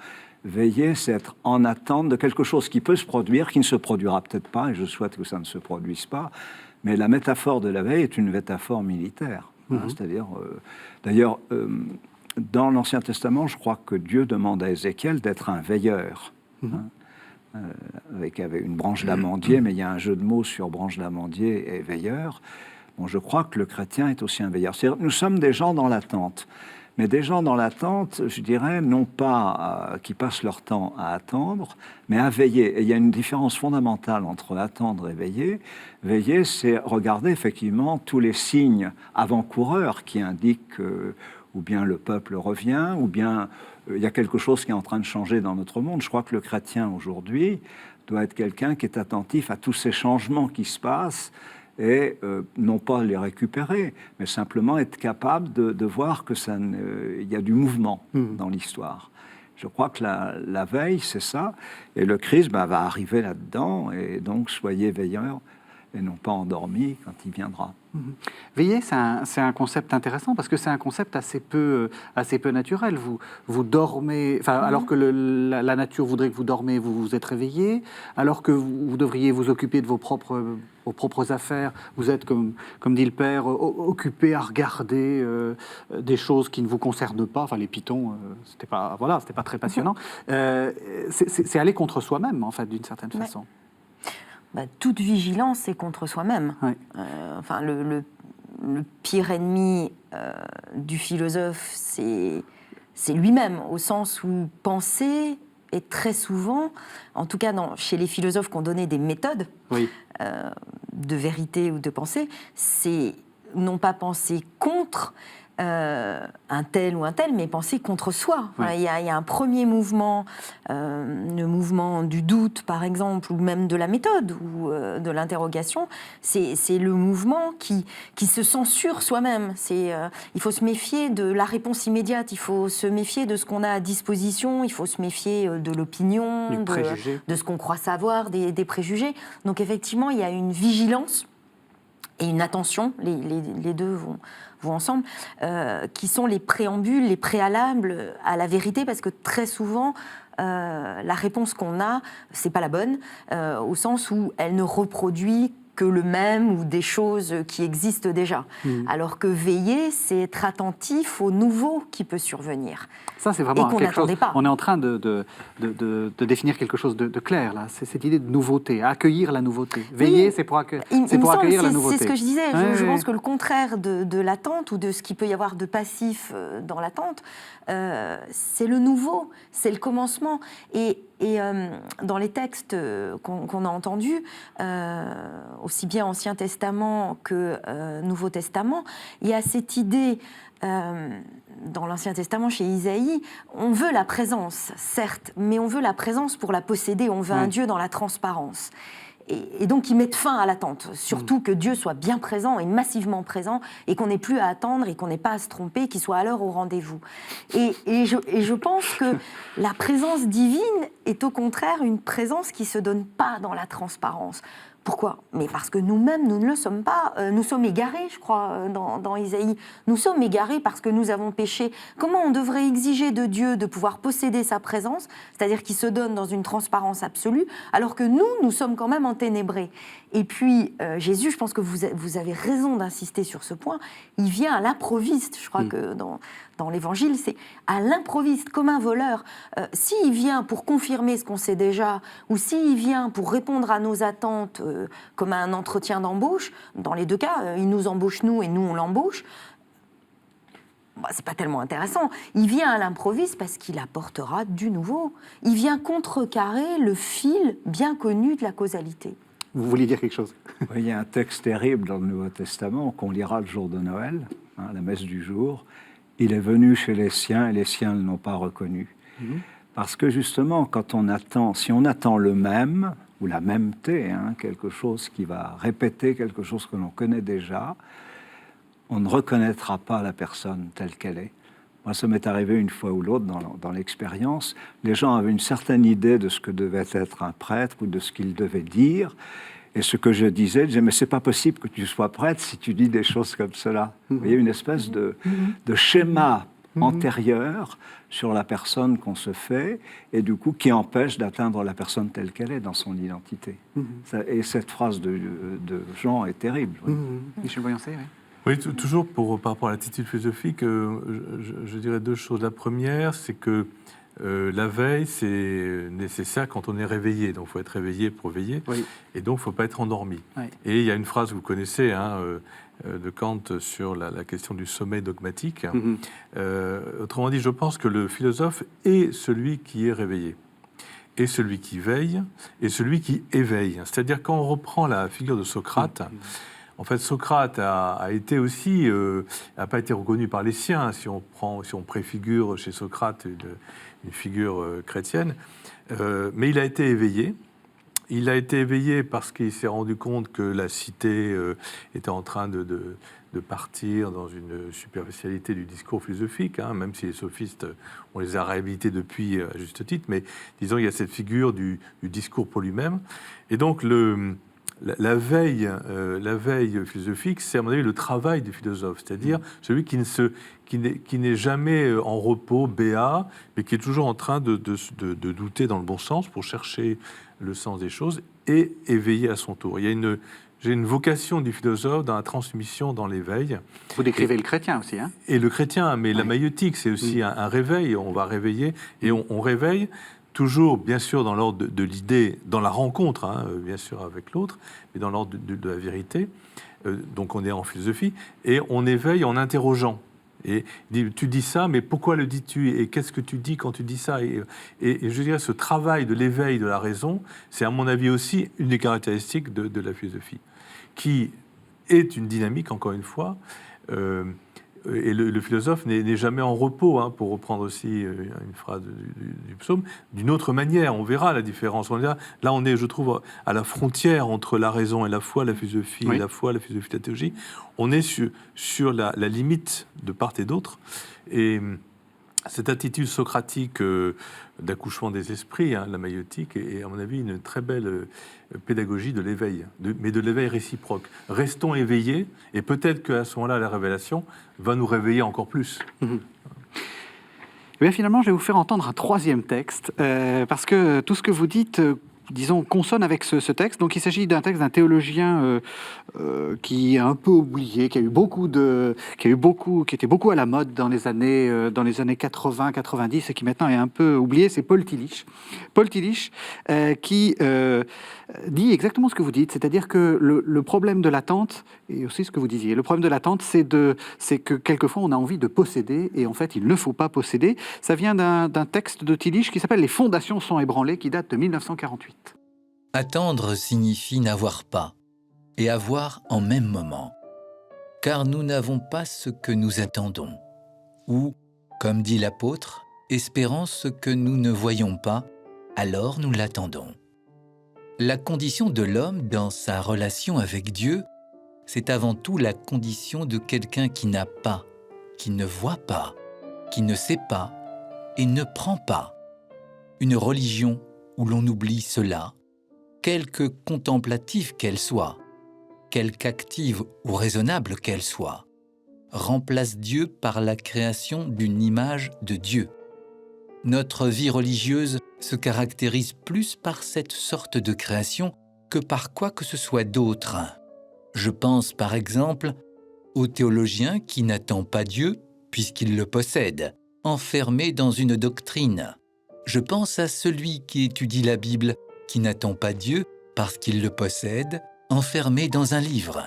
Veiller, c'est être en attente de quelque chose qui peut se produire, qui ne se produira peut-être pas, et je souhaite que ça ne se produise pas, mais la métaphore de la veille est une métaphore militaire. C'est-à-dire, d'ailleurs, dans l'Ancien Testament, je crois que Dieu demande à Ézéchiel d'être un veilleur. avec une branche d'amandier, mais il y a un jeu de mots sur branche d'amandier et veilleur. Bon, je crois que le chrétien est aussi un veilleur. Nous sommes des gens dans l'attente. Mais des gens dans l'attente, je dirais, non pas qui passent leur temps à attendre, mais à veiller. Et il y a une différence fondamentale entre attendre et veiller. Veiller, c'est regarder effectivement tous les signes avant-coureurs qui indiquent ou bien le peuple revient, ou bien il y a quelque chose qui est en train de changer dans notre monde. Je crois que le chrétien aujourd'hui doit être quelqu'un qui est attentif à tous ces changements qui se passent, et non pas les récupérer, mais simplement être capable de voir que il y a du mouvement dans l'histoire. Je crois que la veille, c'est ça, et le Christ va arriver là-dedans, et donc soyez veilleurs et non pas endormis quand il viendra. Veiller, c'est un concept intéressant parce que c'est un concept assez peu naturel. Vous dormez, alors que la nature voudrait que vous dormez, vous êtes réveillé, alors que vous devriez vous occuper de vos propres affaires, vous êtes, comme dit le père, occupé à regarder des choses qui ne vous concernent pas. Enfin, les pitons, c'était pas très passionnant. C'est aller contre soi-même, en fait, d'une certaine façon. Toute vigilance est contre soi-même. Oui. Le pire ennemi du philosophe, c'est lui-même, au sens où penser est très souvent, en tout cas chez les philosophes qui ont donné des méthodes de vérité ou de pensée, c'est non pas penser contre un tel ou un tel, mais penser contre soi. Il y a un premier mouvement, le mouvement du doute, par exemple, ou même de la méthode, ou de l'interrogation, c'est le mouvement qui se censure soi-même. Il faut se méfier de la réponse immédiate, il faut se méfier de ce qu'on a à disposition, il faut se méfier de l'opinion, de ce qu'on croit savoir, des préjugés. Donc effectivement, il y a une vigilance et une attention, les deux vont ensemble, qui sont les préambules, les préalables à la vérité, parce que très souvent, la réponse qu'on a, c'est pas la bonne, au sens où elle ne reproduit que le même ou des choses qui existent déjà. Alors que veiller, c'est être attentif au nouveau qui peut survenir. Ça, c'est vraiment quelque chose. Pas. On est en train de définir quelque chose de clair, là. C'est cette idée de nouveauté, accueillir la nouveauté. Veiller, c'est pour accueillir la nouveauté. C'est ce que je disais. Je pense que le contraire de l'attente ou de ce qu'il peut y avoir de passif dans l'attente, c'est le nouveau, c'est le commencement. Et dans les textes qu'on a entendus, aussi bien Ancien Testament que Nouveau Testament, il y a cette idée, dans l'Ancien Testament, chez Isaïe, on veut la présence, certes, mais on veut la présence pour la posséder, on veut un Dieu dans la transparence. Et donc, ils mettent fin à l'attente. Surtout que Dieu soit bien présent et massivement présent, et qu'on n'ait plus à attendre, et qu'on n'ait pas à se tromper, qu'il soit à l'heure au rendez-vous. Et je pense que la présence divine est au contraire une présence qui ne se donne pas dans la transparence. Pourquoi ? Mais parce que nous-mêmes, nous ne le sommes pas. Nous sommes égarés, je crois, dans Isaïe. Nous sommes égarés parce que nous avons péché. Comment on devrait exiger de Dieu de pouvoir posséder sa présence, c'est-à-dire qu'il se donne dans une transparence absolue, alors que nous sommes quand même enténébrés. Et puis, Jésus, je pense que vous avez raison d'insister sur ce point, il vient à l'improviste. Je crois que dans l'Évangile, c'est à l'improviste, comme un voleur. S'il vient pour confirmer ce qu'on sait déjà, ou s'il vient pour répondre à nos attentes, comme un entretien d'embauche, dans les deux cas, il nous embauche nous et nous on l'embauche, c'est pas tellement intéressant. Il vient à l'improviste parce qu'il apportera du nouveau. Il vient contrecarrer le fil bien connu de la causalité. Vous vouliez dire quelque chose ? Il y a un texte terrible dans le Nouveau Testament qu'on lira le jour de Noël, la messe du jour. Il est venu chez les siens et les siens ne l'ont pas reconnu. Parce que justement, si on attend le même, ou la mêmeté, quelque chose qui va répéter quelque chose que l'on connaît déjà, on ne reconnaîtra pas la personne telle qu'elle est. Moi, ça m'est arrivé une fois ou l'autre dans l'expérience. Les gens avaient une certaine idée de ce que devait être un prêtre ou de ce qu'il devait dire. Et ce que je disais, mais c'est pas possible que tu sois prêtre si tu dis des choses comme cela. Vous voyez, une espèce de schéma antérieur sur la personne qu'on se fait, et du coup qui empêche d'atteindre la personne telle qu'elle est dans son identité. Et cette phrase de Jean est terrible. Michel Boyancé, oui. Oui, toujours par rapport à l'attitude philosophique, je dirais deux choses. La première, c'est que La veille, c'est nécessaire quand on est réveillé. Donc, il faut être réveillé pour veiller. Oui. Et donc, il ne faut pas être endormi. Oui. Et il y a une phrase que vous connaissez de Kant sur la question du sommeil dogmatique. Autrement dit, je pense que le philosophe est celui qui est réveillé, et celui qui veille, et celui qui éveille. C'est-à-dire, quand on reprend la figure de Socrate, en fait, Socrate a été aussi, n'a pas été reconnu par les siens, si on préfigure chez Socrate une figure chrétienne, mais il a été éveillé. Il a été éveillé parce qu'il s'est rendu compte que la cité était en train de partir dans une superficialité du discours philosophique, même si les sophistes, on les a réhabilités depuis à juste titre, mais disons, il y a cette figure du discours pour lui-même. Et donc, la veille philosophique, c'est à mon avis le travail du philosophe, c'est-à-dire celui qui n'est jamais en repos, béat, mais qui est toujours en train de douter dans le bon sens pour chercher le sens des choses et éveiller à son tour. J'ai une vocation du philosophe dans la transmission, dans l'éveil. Vous décrivez le chrétien aussi, hein? Et le chrétien, mais la maïeutique, c'est aussi un réveil. On va réveiller, et on réveille toujours, bien sûr, dans l'ordre de l'idée, dans la rencontre, bien sûr, avec l'autre, mais dans l'ordre de la vérité. Donc on est en philosophie, et on éveille en interrogeant. Et il dit, tu dis ça, mais pourquoi le dis-tu? Et qu'est-ce que tu dis quand tu dis ça? Et je dirais, ce travail de l'éveil de la raison, c'est à mon avis aussi une des caractéristiques de la philosophie, qui est une dynamique, encore une fois, et le philosophe n'est jamais en repos, pour reprendre aussi une phrase du psaume, d'une autre manière. On verra la différence. Là, on est, je trouve, à la frontière entre la raison et la foi, la philosophie et la foi, la philosophie et la théologie. On est sur la limite de part et d'autre. Et cette attitude socratique d'accouchement des esprits, la maïeutique, est à mon avis une très belle pédagogie de l'éveil, mais de l'éveil réciproque. Restons éveillés, et peut-être qu'à ce moment-là, la révélation va nous réveiller encore plus. Eh bien, finalement, je vais vous faire entendre un troisième texte, parce que tout ce que vous dites, disons, consonne avec ce texte. Donc, il s'agit d'un texte d'un théologien qui est un peu oublié, qui était beaucoup à la mode dans les années 80-90 et qui maintenant est un peu oublié. C'est Paul Tillich. Paul Tillich qui dit exactement ce que vous dites, c'est-à-dire que le problème de l'attente, et aussi ce que vous disiez, le problème de l'attente, c'est que quelquefois on a envie de posséder, et en fait il ne faut pas posséder. Ça vient d'un texte de Tillich qui s'appelle « Les fondations sont ébranlées », qui date de 1948. Attendre signifie n'avoir pas, et avoir en même moment. Car nous n'avons pas ce que nous attendons. Ou, comme dit l'apôtre, espérant ce que nous ne voyons pas, alors nous l'attendons. La condition de l'homme dans sa relation avec Dieu, c'est avant tout la condition de quelqu'un qui n'a pas, qui ne voit pas, qui ne sait pas et ne prend pas. Une religion où l'on oublie cela, quelque contemplative qu'elle soit, quelque active ou raisonnable qu'elle soit, remplace Dieu par la création d'une image de Dieu. Notre vie religieuse se caractérise plus par cette sorte de création que par quoi que ce soit d'autre. Je pense par exemple au théologien qui n'attend pas Dieu puisqu'il le possède, enfermé dans une doctrine. Je pense à celui qui étudie la Bible, qui n'attend pas Dieu parce qu'il le possède, enfermé dans un livre.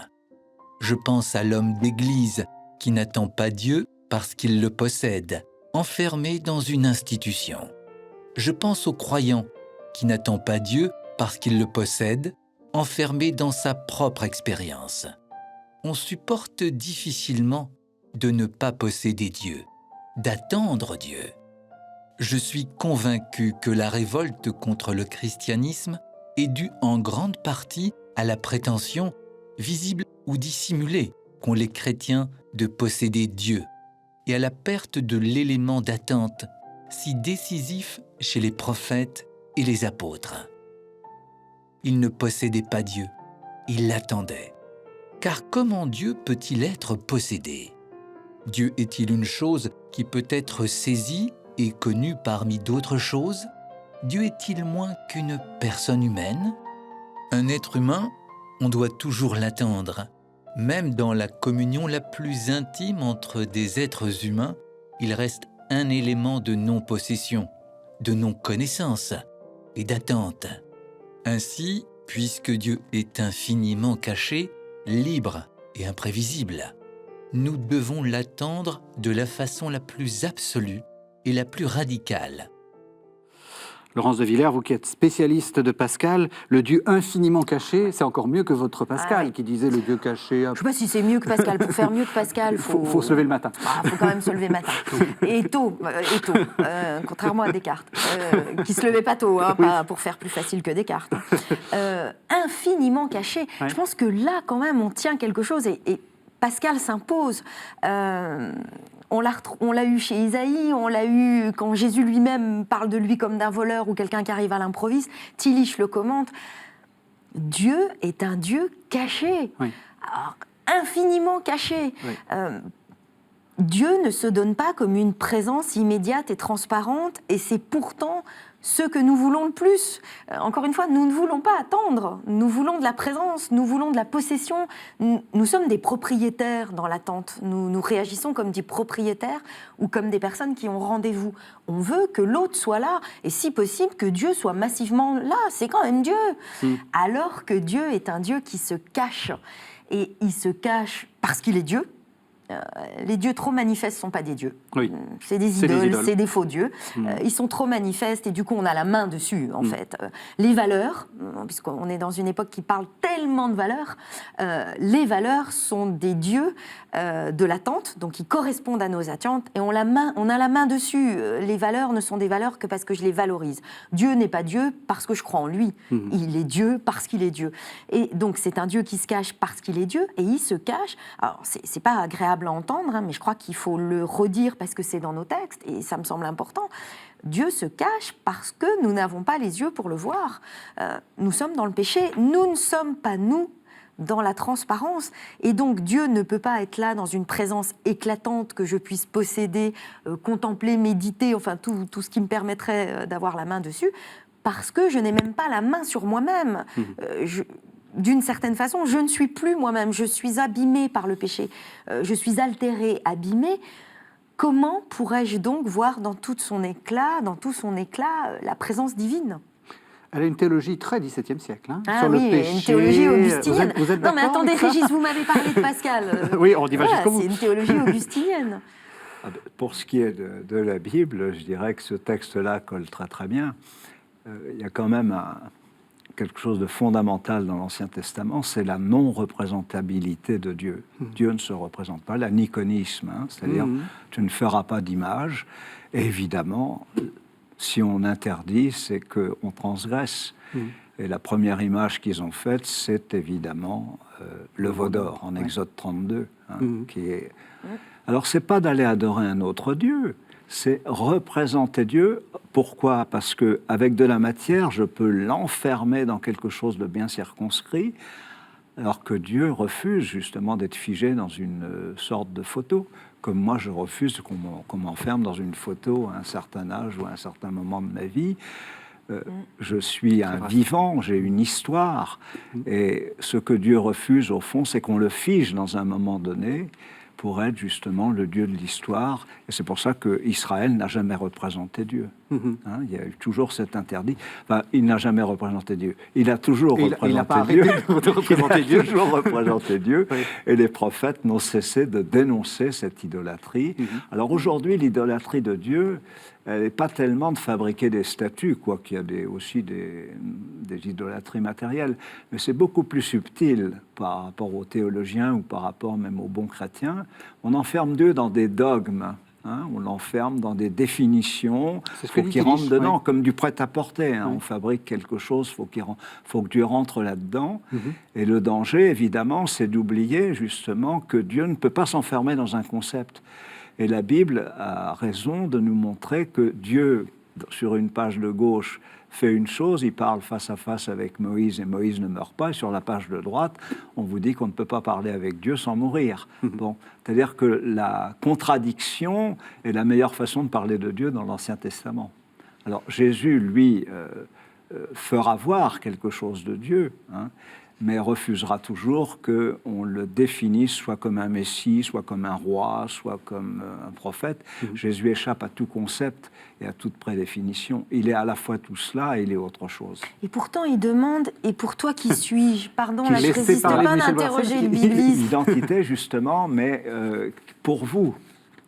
Je pense à l'homme d'Église qui n'attend pas Dieu parce qu'il le possède, enfermé dans une institution. Je pense au croyant qui n'attend pas Dieu parce qu'il le possède, enfermé dans sa propre expérience. On supporte difficilement de ne pas posséder Dieu, d'attendre Dieu. Je suis convaincu que la révolte contre le christianisme est due en grande partie à la prétention, visible ou dissimulée, qu'ont les chrétiens de posséder Dieu, et à la perte de l'élément d'attente si décisif chez les prophètes et les apôtres. Ils ne possédaient pas Dieu, ils l'attendaient. Car comment Dieu peut-il être possédé? Dieu est-il une chose qui peut être saisie et connue parmi d'autres choses? Dieu est-il moins qu'une personne humaine? Un être humain, on doit toujours l'attendre. Même dans la communion la plus intime entre des êtres humains, il reste un élément de non-possession, de non-connaissance et d'attente. Ainsi, puisque Dieu est infiniment caché, libre et imprévisible, nous devons l'attendre de la façon la plus absolue et la plus radicale. Laurence de Villers, vous qui êtes spécialiste de Pascal, le Dieu infiniment caché, c'est encore mieux que votre Pascal, oui. qui disait le Dieu caché. Je ne sais pas si c'est mieux que Pascal. Pour faire mieux que Pascal, Il faut se lever le matin. Il faut quand même se lever le matin. Et tôt, contrairement à Descartes, qui se levait pas tôt, hein, pas pour faire plus facile que Descartes. Infiniment caché. Ouais. Je pense que là, quand même, on tient quelque chose et Pascal s'impose. On l'a eu chez Isaïe, on l'a eu quand Jésus lui-même parle de lui comme d'un voleur ou quelqu'un qui arrive à l'improviste. Tillich le commente. Dieu est un Dieu caché, Oui. alors, infiniment caché. Oui. Dieu ne se donne pas comme une présence immédiate et transparente, et c'est pourtant ce que nous voulons le plus. Encore une fois, nous ne voulons pas attendre, nous voulons de la présence, nous voulons de la possession. Nous sommes des propriétaires dans l'attente, nous réagissons comme des propriétaires ou comme des personnes qui ont rendez-vous. On veut que l'autre soit là, et si possible que Dieu soit massivement là, c'est quand même Dieu. Alors que Dieu est un Dieu qui se cache, et il se cache parce qu'il est Dieu. Les dieux trop manifestes ne sont pas des dieux. Oui. C'est des idoles, c'est des faux dieux. Ils sont trop manifestes et du coup on a la main dessus en fait. Les valeurs, puisqu'on est dans une époque qui parle tellement de valeurs, les valeurs sont des dieux de l'attente, donc ils correspondent à nos attentes et on a la main dessus. Les valeurs ne sont des valeurs que parce que je les valorise. Dieu n'est pas Dieu parce que je crois en lui. Il est Dieu parce qu'il est Dieu. Et donc c'est un Dieu qui se cache parce qu'il est Dieu et il se cache. Alors c'est pas agréable à entendre, hein, mais je crois qu'il faut le redire parce que c'est dans nos textes et ça me semble important. Dieu se cache parce que nous n'avons pas les yeux pour le voir. Nous sommes dans le péché, nous ne sommes pas nous dans la transparence. Et donc Dieu ne peut pas être là dans une présence éclatante que je puisse posséder, contempler, méditer, enfin tout ce qui me permettrait d'avoir la main dessus, parce que je n'ai même pas la main sur moi-même. D'une certaine façon, je ne suis plus moi-même, je suis abîmée par le péché, je suis altérée, abîmée. Comment pourrais-je donc voir dans tout son éclat, la présence divine ? Elle a une théologie très XVIIe siècle. Hein, ah sur oui, le péché. une théologie augustinienne. Vous êtes non mais d'accord attendez avec ça Régis, vous m'avez parlé de Pascal. Oui, on y va jusqu'au bout. C'est une théologie augustinienne. Pour ce qui est de la Bible, je dirais que ce texte-là colle très très bien. Il y a quand même quelque chose de fondamental dans l'Ancien Testament, c'est la non-représentabilité de Dieu. Dieu ne se représente pas, l'aniconisme, hein, c'est-à-dire tu ne feras pas d'image. Et évidemment, si on interdit, c'est qu'on transgresse. Et la première image qu'ils ont faite, c'est évidemment le veau d'or, en Exode 32. Hein, qui est... Alors, c'est pas d'aller adorer un autre Dieu, c'est représenter Dieu. Pourquoi ? Parce qu'avec de la matière, je peux l'enfermer dans quelque chose de bien circonscrit, alors que Dieu refuse justement d'être figé dans une sorte de photo, comme moi je refuse qu'on m'enferme dans une photo à un certain âge ou à un certain moment de ma vie. Je suis un vivant, j'ai une histoire, et ce que Dieu refuse au fond, c'est qu'on le fige dans un moment donné, pour être justement le Dieu de l'histoire. Et c'est pour ça qu'Israël n'a jamais représenté Dieu. Hein, il y a eu toujours cet interdit. Enfin, il n'a jamais représenté Dieu. Il a toujours représenté Dieu. Il a toujours représenté Dieu. Oui. Et les prophètes n'ont cessé de dénoncer cette idolâtrie. Alors aujourd'hui, l'idolâtrie de Dieu, elle n'est pas tellement de fabriquer des statues, quoiqu'il y a aussi des idolâtries matérielles, mais c'est beaucoup plus subtil par rapport aux théologiens ou par rapport même aux bons chrétiens. On enferme Dieu dans des dogmes, hein, on l'enferme dans des définitions, il faut qu'il rentre dedans, oui. Comme du prêt-à-porter. Hein, oui. On fabrique quelque chose, il faut que Dieu rentre là-dedans. Et le danger, évidemment, c'est d'oublier justement que Dieu ne peut pas s'enfermer dans un concept. Et la Bible a raison de nous montrer que Dieu, sur une page de gauche, fait une chose, il parle face à face avec Moïse et Moïse ne meurt pas. Et sur la page de droite, on vous dit qu'on ne peut pas parler avec Dieu sans mourir. Bon, c'est-à-dire que la contradiction est la meilleure façon de parler de Dieu dans l'Ancien Testament. Alors Jésus, lui, fera voir quelque chose de Dieu, hein, mais refusera toujours qu'on le définisse soit comme un messie, soit comme un roi, soit comme un prophète. Jésus échappe à tout concept et à toute prédéfinition. Il est à la fois tout cela et il est autre chose. Et pourtant, il demande « Et pour toi, qui suis-je ?» Pardon, là, je ne Laissez résiste parler pas Michel d'interroger Boissel. le bibliste. L'identité, justement, mais pour vous.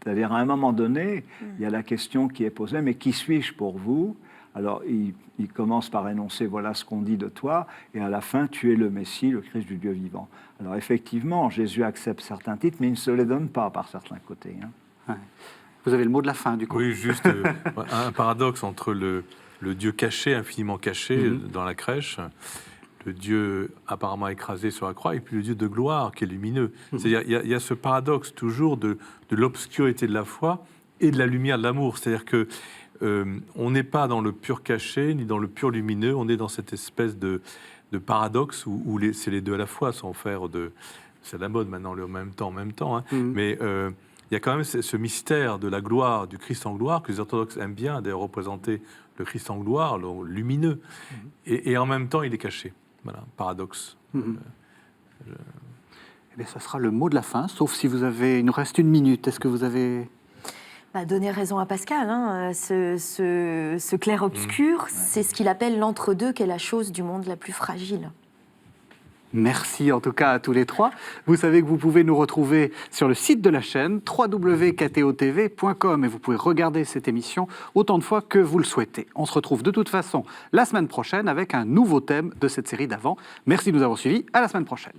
C'est-à-dire, à un moment donné, il y a la question qui est posée, mais qui suis-je pour vous ? Alors, il commence par énoncer, voilà ce qu'on dit de toi, et à la fin, tu es le Messie, le Christ du Dieu vivant. Alors, effectivement, Jésus accepte certains titres, mais il ne se les donne pas par certains côtés. Ouais. Vous avez le mot de la fin, du coup. Oui, juste un paradoxe entre le Dieu caché, infiniment caché dans la crèche, le Dieu apparemment écrasé sur la croix, et puis le Dieu de gloire qui est lumineux. C'est-à-dire, il y a ce paradoxe toujours de l'obscurité de la foi et de la lumière de l'amour. C'est-à-dire que on n'est pas dans le pur caché, ni dans le pur lumineux, on est dans cette espèce de paradoxe où c'est les deux à la fois, sans faire de... C'est la mode maintenant, le en même temps, hein. Mais il y a quand même ce mystère de la gloire, du Christ en gloire, que les orthodoxes aiment bien, d'ailleurs, représenter le Christ en gloire, le lumineux, et en même temps, il est caché. Voilà, paradoxe. Eh bien, ça sera le mot de la fin, sauf si vous avez... Il nous reste 1 minute. Est-ce que vous avez... Donner raison à Pascal, hein. Ce clair-obscur, c'est ce qu'il appelle l'entre-deux, qui est la chose du monde la plus fragile. Merci en tout cas à tous les trois. Vous savez que vous pouvez nous retrouver sur le site de la chaîne www.ktotv.com et vous pouvez regarder cette émission autant de fois que vous le souhaitez. On se retrouve de toute façon la semaine prochaine avec un nouveau thème de cette série d'avant. Merci de nous avoir suivis. À la semaine prochaine.